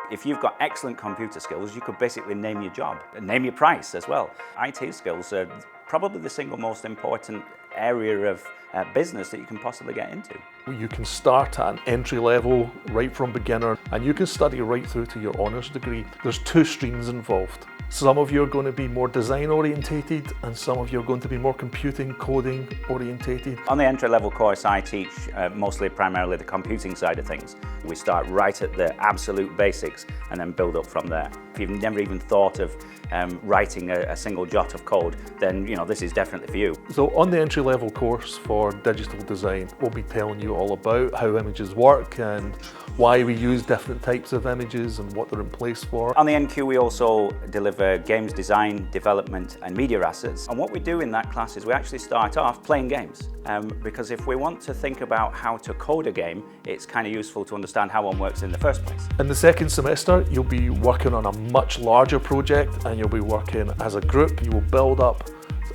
If you've got excellent computer skills, you could basically name your job and name your price as well. IT skills are probably the single most important area of business that you can possibly get into. You can start at an entry level, right from beginner, and you can study right through to your honours degree. There's two streams involved. Some of you are going to be more design orientated and some of you are going to be more computing, coding orientated. On the entry-level course I teach primarily the computing side of things. We start right at the absolute basics and then build up from there. If you've never even thought of writing a single jot of code, then this is definitely for you. So on the entry-level course for digital design, we'll be telling you all about how images work and why we use different types of images and what they're in place for. On the NQ we also deliver games design, development and media assets. And what we do in that class is we actually start off playing games. Because if we want to think about how to code a game, it's kind of useful to understand how one works in the first place. In the second semester, you'll be working on a much larger project and you'll be working as a group. You will build up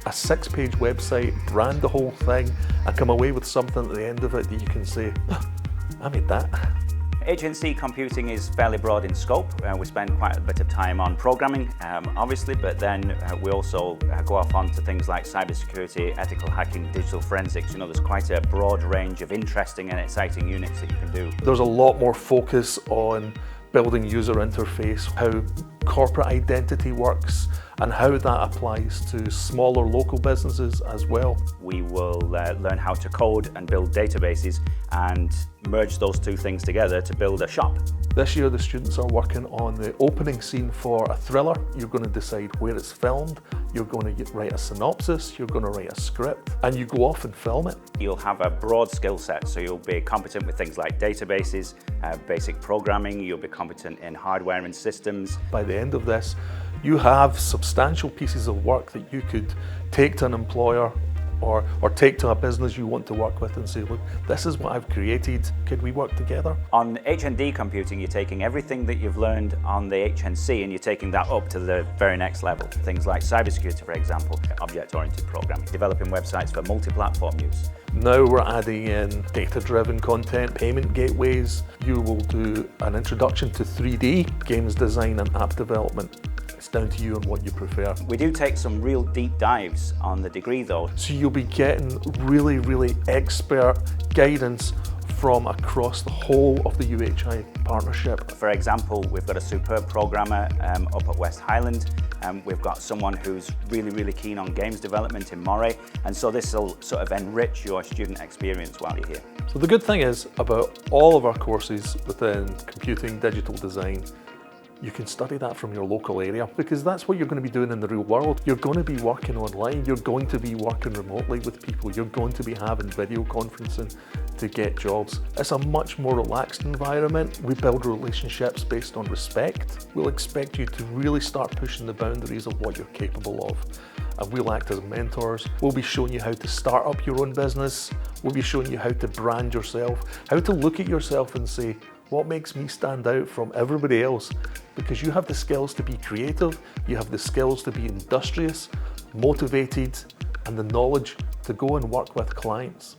a 6-page website, brand the whole thing and come away with something at the end of it that you can say, I made that. HNC computing is fairly broad in scope. We spend quite a bit of time on programming, obviously, but then we also go off onto things like cybersecurity, ethical hacking, digital forensics. There's quite a broad range of interesting and exciting units that you can do. There's a lot more focus on building user interface, how corporate identity works, and how that applies to smaller local businesses as well. We will learn how to code and build databases and merge those two things together to build a shop. This year the students are working on the opening scene for a thriller. You're going to decide where it's filmed, you're going to write a synopsis, you're going to write a script, and you go off and film it. You'll have a broad skill set, so you'll be competent with things like databases, basic programming, you'll be competent in hardware and systems. By the end of this, you have substantial pieces of work that you could take to an employer or take to a business you want to work with and say, look, this is what I've created, could we work together? On HND computing, you're taking everything that you've learned on the HNC and you're taking that up to the very next level. Things like cybersecurity, for example, object-oriented programming, developing websites for multi-platform use. Now we're adding in data-driven content, payment gateways. You will do an introduction to 3D, games design and app development. It's down to you and what you prefer. We do take some real deep dives on the degree though. So you'll be getting really, really expert guidance from across the whole of the UHI partnership. For example, we've got a superb programmer up at West Highland. We've got someone who's really, really keen on games development in Moray. And so this will sort of enrich your student experience while you're here. So the good thing is about all of our courses within computing, digital design, you can study that from your local area because that's what you're going to be doing in the real world. You're going to be working online, you're going to be working remotely with people, you're going to be having video conferencing to get jobs. It's a much more relaxed environment. We build relationships based on respect. We'll expect you to really start pushing the boundaries of what you're capable of. And we'll act as mentors. We'll be showing you how to start up your own business. We'll be showing you how to brand yourself, how to look at yourself and say, what makes me stand out from everybody else? Because you have the skills to be creative, you have the skills to be industrious, motivated, and the knowledge to go and work with clients.